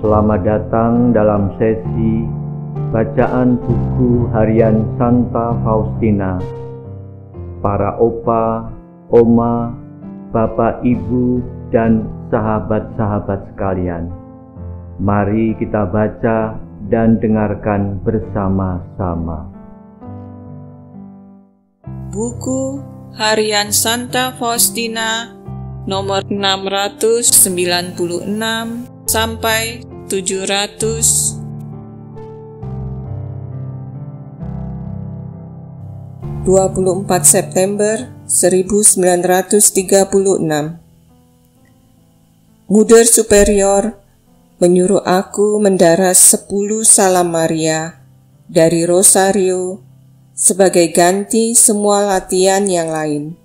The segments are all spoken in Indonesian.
Selamat datang dalam sesi bacaan buku harian Santa Faustina. Para opa, oma, bapak, ibu, dan sahabat-sahabat sekalian, mari kita baca dan dengarkan bersama-sama. Buku harian Santa Faustina nomor 696 sampai 700. 24 September 1936. Muder Superior menyuruh aku mendaras 10 Salam Maria dari Rosario sebagai ganti semua latihan yang lain,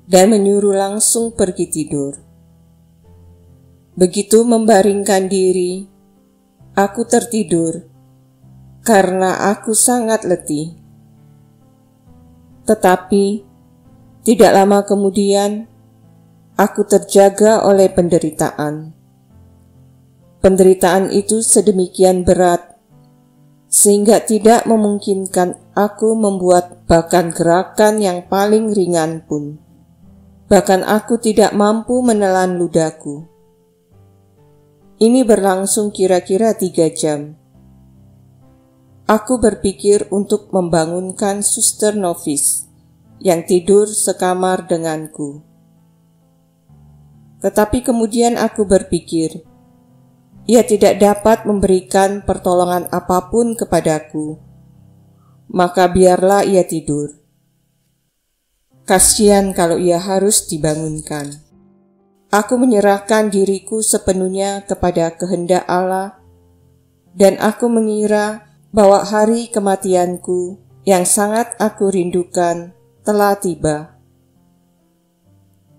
dan menyuruh langsung pergi tidur. Begitu membaringkan diri, aku tertidur karena aku sangat letih. Tetapi tidak lama kemudian, aku terjaga oleh penderitaan. Penderitaan itu sedemikian berat, sehingga tidak memungkinkan aku membuat bahkan gerakan yang paling ringan pun. Bahkan aku tidak mampu menelan ludahku. Ini berlangsung kira-kira 3 jam. Aku berpikir untuk membangunkan suster novis yang tidur sekamar denganku. Tetapi kemudian aku berpikir, ia tidak dapat memberikan pertolongan apapun kepadaku, maka biarlah ia tidur. Kasihan kalau ia harus dibangunkan. Aku menyerahkan diriku sepenuhnya kepada kehendak Allah, dan aku mengira bahwa hari kematianku yang sangat aku rindukan telah tiba.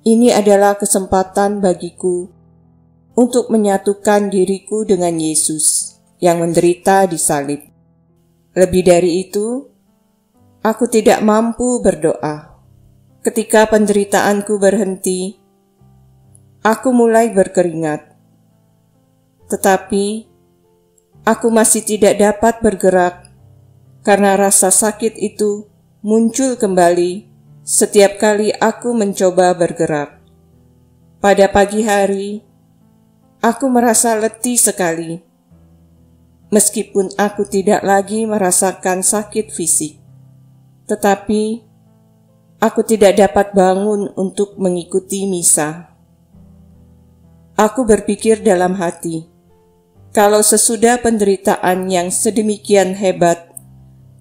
Ini adalah kesempatan bagiku untuk menyatukan diriku dengan Yesus yang menderita di salib. Lebih dari itu, aku tidak mampu berdoa. Ketika penderitaanku berhenti, aku mulai berkeringat. Tetapi aku masih tidak dapat bergerak karena rasa sakit itu muncul kembali setiap kali aku mencoba bergerak. Pada pagi hari, aku merasa letih sekali, meskipun aku tidak lagi merasakan sakit fisik. Tetapi aku tidak dapat bangun untuk mengikuti misa. Aku berpikir dalam hati, kalau sesudah penderitaan yang sedemikian hebat,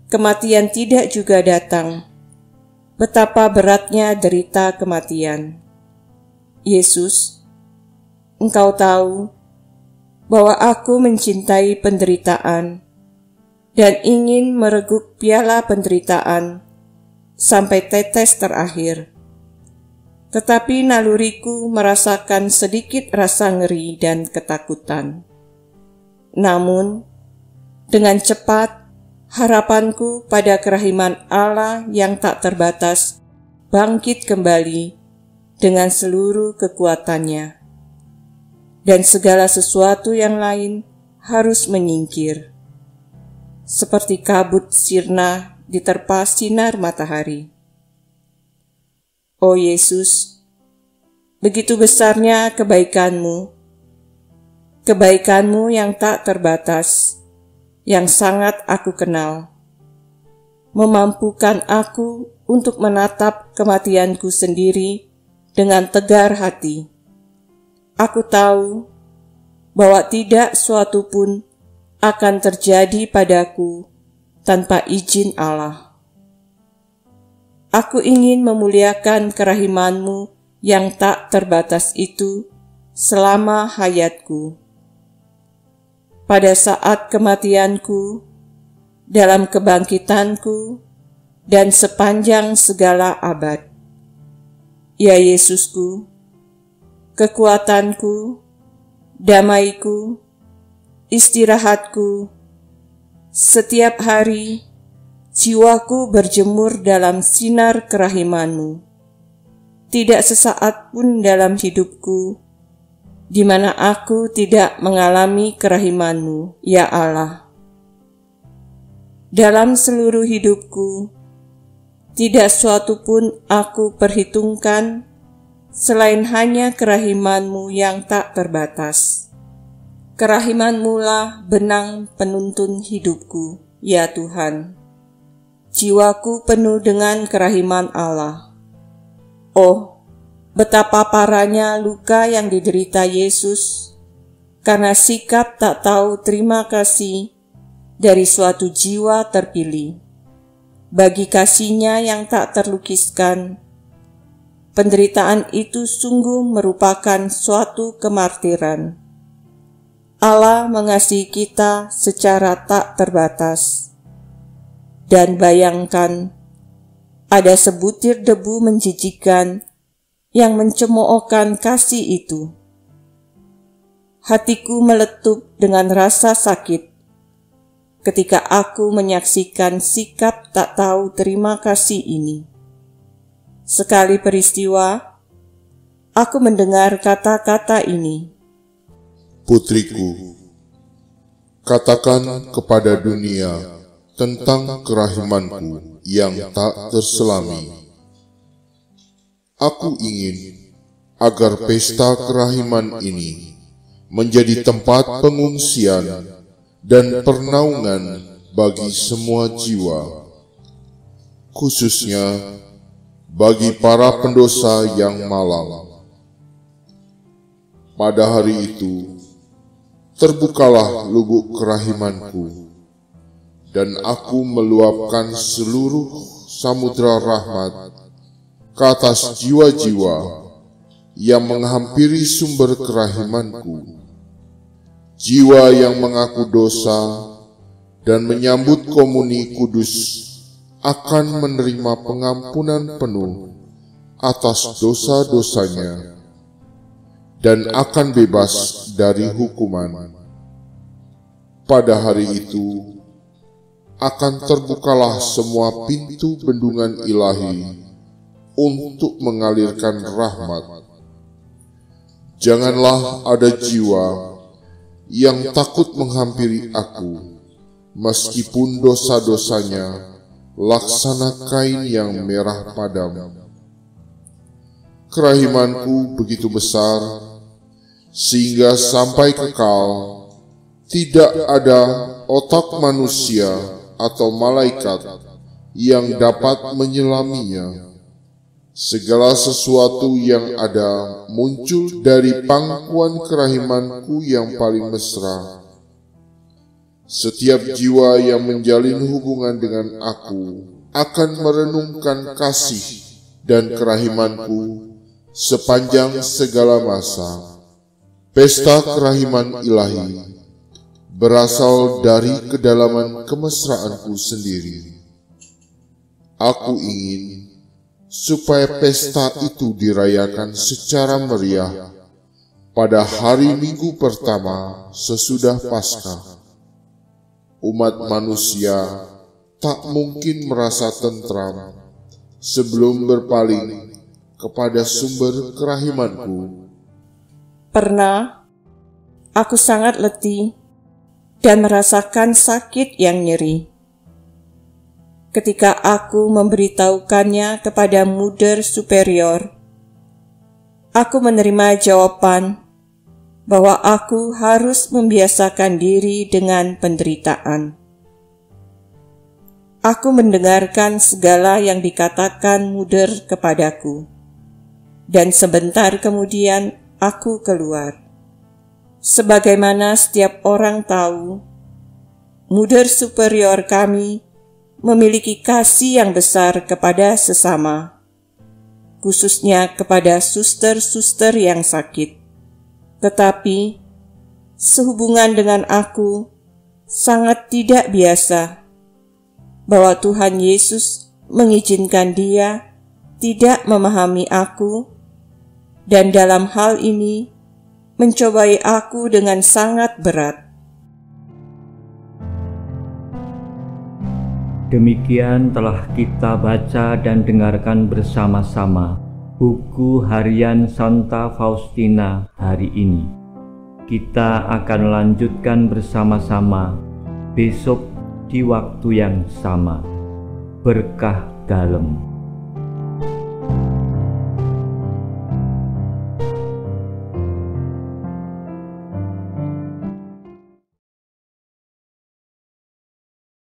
kematian tidak juga datang, betapa beratnya derita kematian. Yesus, Engkau tahu bahwa aku mencintai penderitaan dan ingin mereguk piala penderitaan sampai tetes terakhir. Tetapi naluriku merasakan sedikit rasa ngeri dan ketakutan. Namun, dengan cepat, harapanku pada kerahiman Allah yang tak terbatas bangkit kembali dengan seluruh kekuatannya. Dan segala sesuatu yang lain harus menyingkir, seperti kabut sirna diterpa sinar matahari. Oh Yesus, begitu besarnya kebaikan-Mu yang tak terbatas, yang sangat aku kenal, memampukan aku untuk menatap kematianku sendiri dengan tegar hati. Aku tahu bahwa tidak suatu pun akan terjadi padaku tanpa izin Allah. Aku ingin memuliakan kerahiman-Mu yang tak terbatas itu selama hayatku. Pada saat kematianku, dalam kebangkitanku, dan sepanjang segala abad. Ya Yesusku, kekuatanku, damaiku, istirahatku, setiap hari jiwaku berjemur dalam sinar kerahiman-Mu. Tidak sesaat pun dalam hidupku di mana aku tidak mengalami kerahiman-Mu, ya Allah. Dalam seluruh hidupku, tidak suatu pun aku perhitungkan selain hanya kerahiman-Mu yang tak terbatas. Kerahiman-Mu lah benang penuntun hidupku, ya Tuhan. Jiwaku penuh dengan kerahiman Allah. Oh, betapa parahnya luka yang diderita Yesus karena sikap tak tahu terima kasih dari suatu jiwa terpilih. Bagi kasih-Nya yang tak terlukiskan, penderitaan itu sungguh merupakan suatu kemartiran. Allah mengasihi kita secara tak terbatas. Dan bayangkan, ada sebutir debu menjijikan yang mencemoohkan kasih itu. Hatiku meletup dengan rasa sakit ketika aku menyaksikan sikap tak tahu terima kasih ini. Sekali peristiwa, aku mendengar kata-kata ini. Putriku, katakan kepada dunia tentang kerahimanku yang tak terselami. Aku ingin agar pesta kerahiman ini menjadi tempat pengungsian dan pernaungan bagi semua jiwa, khususnya bagi para pendosa yang malang. Pada hari itu, terbukalah lubuk kerahimanku, dan aku meluapkan seluruh samudra rahmat ke atas jiwa-jiwa yang menghampiri sumber kerahimanku. Jiwa yang mengaku dosa dan menyambut komuni kudus akan menerima pengampunan penuh atas dosa-dosanya dan akan bebas dari hukuman. Pada hari itu akan terbukalah semua pintu bendungan ilahi untuk mengalirkan rahmat. Janganlah ada jiwa yang takut menghampiri aku, meskipun dosa-dosanya laksana kain yang merah padam. Kerahimanku begitu besar, sehingga sampai kekal tidak ada otak manusia atau malaikat yang dapat menyelaminya. Segala sesuatu yang ada muncul dari pangkuan kerahimanku yang paling mesra. Setiap jiwa yang menjalin hubungan dengan aku akan merenungkan kasih dan kerahimanku sepanjang segala masa. Pesta kerahiman ilahi berasal dari kedalaman kemesraanku sendiri. Aku ingin supaya pesta itu dirayakan secara meriah pada hari Minggu pertama sesudah Paskah. Umat manusia tak mungkin merasa tentram sebelum berpaling kepada sumber kerahimanku. Pernah, aku sangat letih dan merasakan sakit yang nyeri. Ketika aku memberitahukannya kepada muder superior, aku menerima jawaban bahwa aku harus membiasakan diri dengan penderitaan. Aku mendengarkan segala yang dikatakan muder kepadaku, dan sebentar kemudian aku keluar. Sebagaimana setiap orang tahu, muder superior kami memiliki kasih yang besar kepada sesama, khususnya kepada suster-suster yang sakit. Tetapi, sehubungan dengan aku, sangat tidak biasa bahwa Tuhan Yesus mengizinkan dia tidak memahami aku, dan dalam hal ini mencobai aku dengan sangat berat. Demikian telah kita baca dan dengarkan bersama-sama buku harian Santa Faustina hari ini. Kita akan lanjutkan bersama-sama besok di waktu yang sama. Berkah dalam.